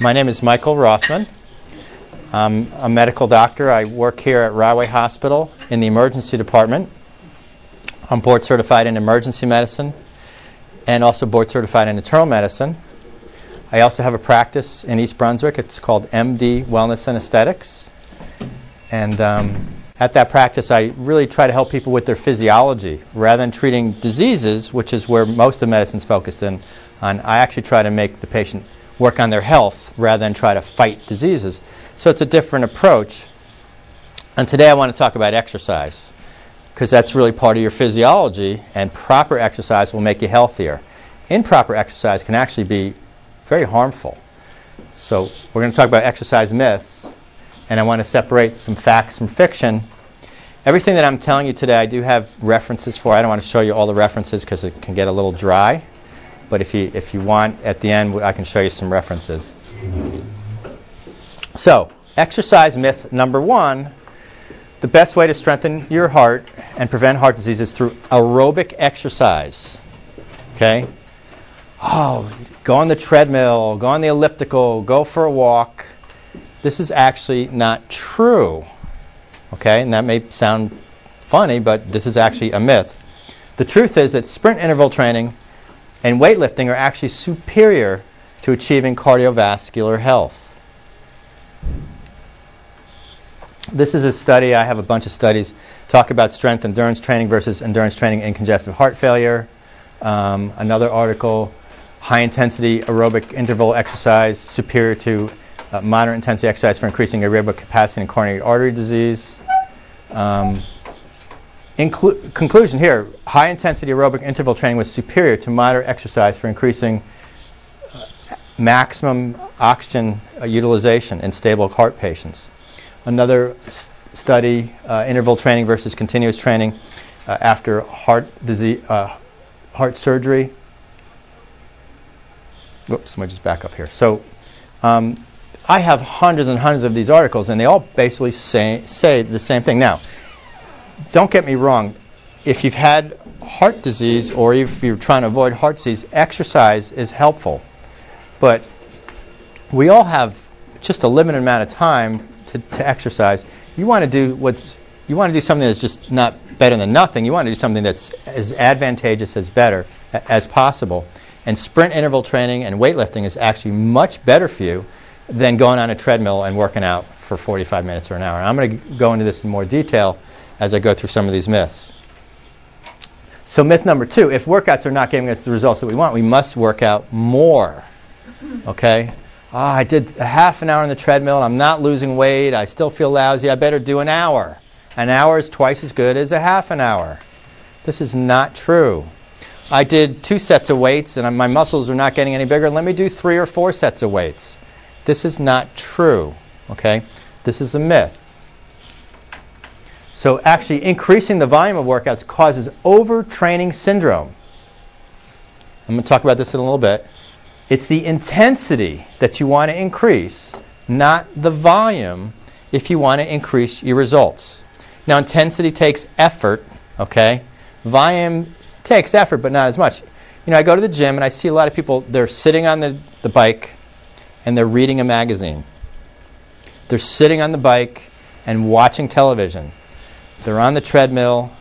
My name is Michael Rothman. I'm a medical doctor. I work here at Rahway Hospital in the emergency department. I'm board certified in emergency medicine and also board certified in internal medicine. I also have a practice in East Brunswick. It's called MDWellness and Aesthetics. And at that practice, I really try to help people with their physiology. Rather than treating diseases, which is where most of medicine's focused on, I actually try to make the patient work on their health rather than try to fight diseases. So it's a different approach. And today I want to talk about exercise, because that's really part of your physiology, and proper exercise will make you healthier. Improper exercise can actually be very harmful. So we're going to talk about exercise myths, and I want to separate some facts from fiction. Everything that I'm telling you today I do have references for. I don't want to show you all the references because it can get a little dry. But if you want, at the end, I can show you some references. So, exercise myth number one: the best way to strengthen your heart and prevent heart disease is through aerobic exercise. Okay? Oh, go on the treadmill, go on the elliptical, go for a walk. This is actually not true. Okay? And that may sound funny, but this is actually a myth. The truth is that sprint interval training and weightlifting are actually superior to achieving cardiovascular health. This is a study. I have a bunch of studies talk about strength endurance training versus endurance training in congestive heart failure. Another article, high intensity aerobic interval exercise superior to moderate intensity exercise for increasing aerobic capacity in coronary artery disease. Conclusion here: high intensity aerobic interval training was superior to moderate exercise for increasing maximum oxygen utilization in stable heart patients. Another study, interval training versus continuous training after heart disease, heart surgery. Whoops, let me just back up here. So I have hundreds and hundreds of these articles, and they all basically say the same thing. Now, don't get me wrong. If you've had heart disease or if you're trying to avoid heart disease, exercise is helpful. But we all have just a limited amount of time to exercise. You want to do something that's just not better than nothing. You want to do something that's as advantageous as possible. And sprint interval training and weightlifting is actually much better for you than going on a treadmill and working out for 45 minutes or an hour. And I'm going to go into this in more detail as I go through some of these myths. So myth number two: if workouts are not giving us the results that we want, we must work out more. Okay? I did a half an hour on the treadmill and I'm not losing weight. I still feel lousy. I better do an hour. An hour is twice as good as a half an hour. This is not true. I did 2 sets of weights and my muscles are not getting any bigger. Let me do 3 or 4 sets of weights. This is not true. Okay? This is a myth. So actually increasing the volume of workouts causes overtraining syndrome. I'm going to talk about this in a little bit. It's the intensity that you want to increase, not the volume, if you want to increase your results. Now, intensity takes effort, okay? Volume takes effort, but not as much. You know, I go to the gym and I see a lot of people, they're sitting on the bike and they're reading a magazine. They're sitting on the bike and watching television. They're on the treadmill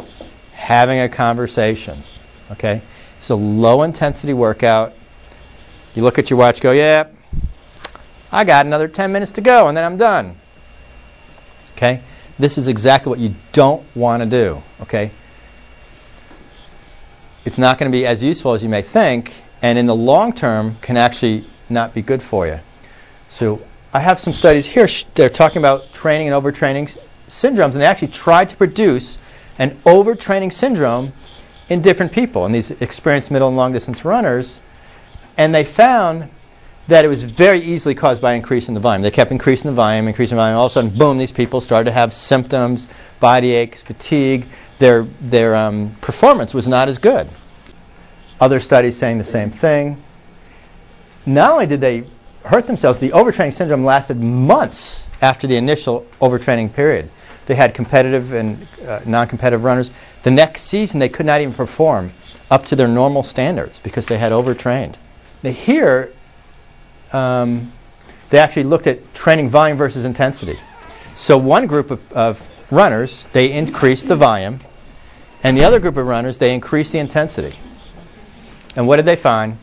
having a conversation. Okay? It's a low-intensity workout. You look at your watch, go, yeah, I got another 10 minutes to go, and then I'm done. Okay? This is exactly what you don't want to do. Okay? It's not going to be as useful as you may think, and in the long term can actually not be good for you. So I have some studies here. They're talking about training and overtraining syndromes, and they actually tried to produce an overtraining syndrome in different people, in these experienced middle and long distance runners, and they found that it was very easily caused by increasing the volume. They kept increasing the volume, all of a sudden, boom, these people started to have symptoms, body aches, fatigue. Their performance was not as good. Other studies saying the same thing. Not only did they hurt themselves, the overtraining syndrome lasted months after the initial overtraining period. They had competitive and non-competitive runners. The next season, they could not even perform up to their normal standards because they had overtrained. Now here, they they actually looked at training volume versus intensity. So one group of runners, they increased the volume, and the other group of runners, they increased the intensity. And what did they find?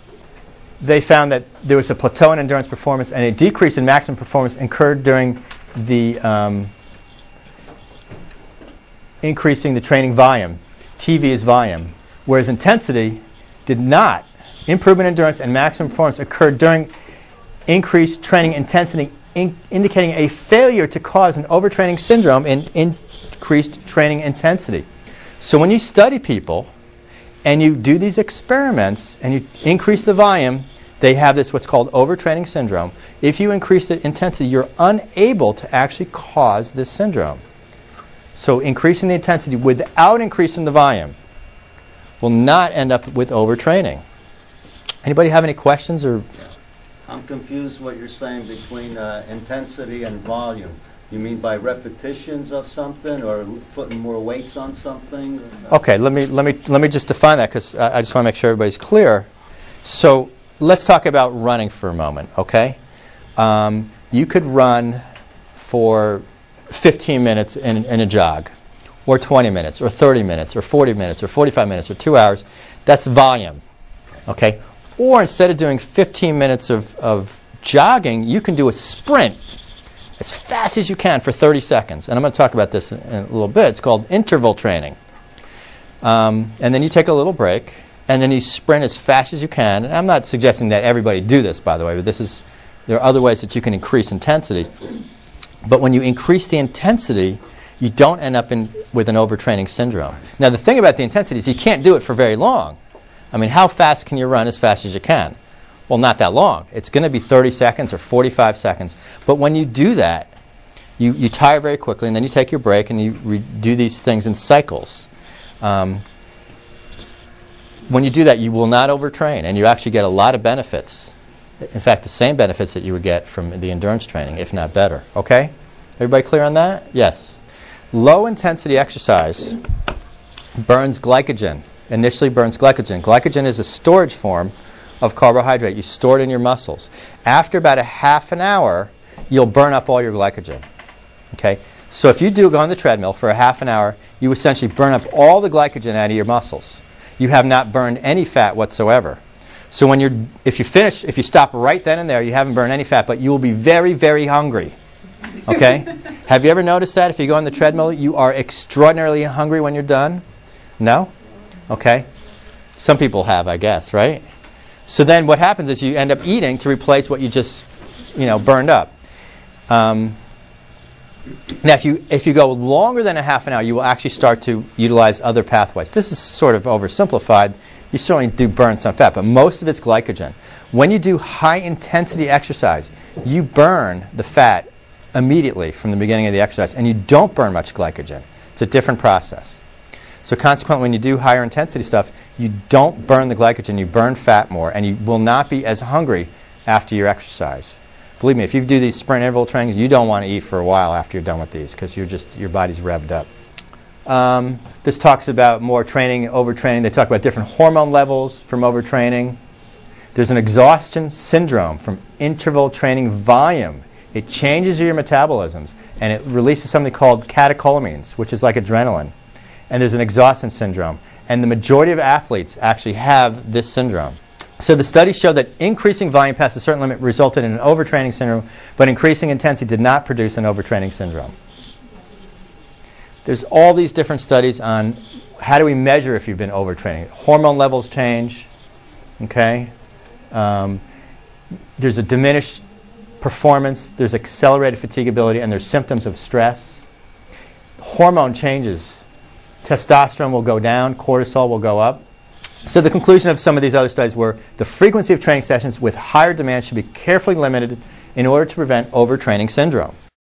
They found that there was a plateau in endurance performance and a decrease in maximum performance occurred during the increasing the training volume. TV is volume. Whereas intensity did not. Improvement in endurance and maximum performance occurred during increased training intensity, indicating a failure to cause an overtraining syndrome in increased training intensity. So when you study people and you do these experiments and you increase the volume, they have this what's called overtraining syndrome. If you increase the intensity, you're unable to actually cause this syndrome. So increasing the intensity without increasing the volume will not end up with overtraining. Anybody have any questions? Or? I'm confused what you're saying between intensity and volume. You mean by repetitions of something or putting more weights on something? Okay, let me just define that because I just want to make sure everybody's clear. So let's talk about running for a moment, okay? You could run for 15 minutes in a jog, or 20 minutes, or 30 minutes, or 40 minutes, or 45 minutes, or 2 hours. That's volume, okay? Or instead of doing 15 minutes of jogging, you can do a sprint as fast as you can for 30 seconds. And I'm going to talk about this in a little bit. It's called interval training. And then you take a little break, and then you sprint as fast as you can. And I'm not suggesting that everybody do this, by the way, but there are other ways that you can increase intensity. But when you increase the intensity, you don't end up with an overtraining syndrome. Now, the thing about the intensity is you can't do it for very long. I mean, how fast can you run as fast as you can? Well, not that long. It's going to be 30 seconds or 45 seconds. But when you do that, you tire very quickly, and then you take your break, and you do these things in cycles. When you do that, you will not overtrain, and you actually get a lot of benefits. In fact, the same benefits that you would get from the endurance training, if not better. Okay? Everybody clear on that? Yes. Low-intensity exercise burns glycogen, initially burns glycogen. Glycogen is a storage form of carbohydrate. You store it in your muscles. After about a half an hour, you'll burn up all your glycogen. Okay? So if you go on the treadmill for a half an hour, you essentially burn up all the glycogen out of your muscles. You have not burned any fat whatsoever. So if you stop right then and there, you haven't burned any fat, but you will be very, very hungry. Okay? Have you ever noticed that? If you go on the treadmill, you are extraordinarily hungry when you're done? No? Okay. Some people have, I guess, right? So then what happens is you end up eating to replace what you just, burned up. Now, if you go longer than a half an hour, you will actually start to utilize other pathways. This is sort of oversimplified. You certainly do burn some fat, but most of it's glycogen. When you do high-intensity exercise, you burn the fat immediately from the beginning of the exercise, and you don't burn much glycogen. It's a different process. So consequently, when you do higher intensity stuff, you don't burn the glycogen, you burn fat more, and you will not be as hungry after your exercise. Believe me, if you do these sprint interval trainings, you don't want to eat for a while after you're done with these because your body's revved up. This talks about more training, overtraining. They talk about different hormone levels from overtraining. There's an exhaustion syndrome from interval training volume. It changes your metabolisms, and it releases something called catecholamines, which is like adrenaline. And there's an exhaustion syndrome. And the majority of athletes actually have this syndrome. So the studies show that increasing volume past a certain limit resulted in an overtraining syndrome, but increasing intensity did not produce an overtraining syndrome. There's all these different studies on how do we measure if you've been overtraining. Hormone levels change. Okay? There's a diminished performance, there's accelerated fatigability, and there's symptoms of stress. Hormone changes. Testosterone will go down, cortisol will go up. So the conclusion of some of these other studies were the frequency of training sessions with higher demand should be carefully limited in order to prevent overtraining syndrome.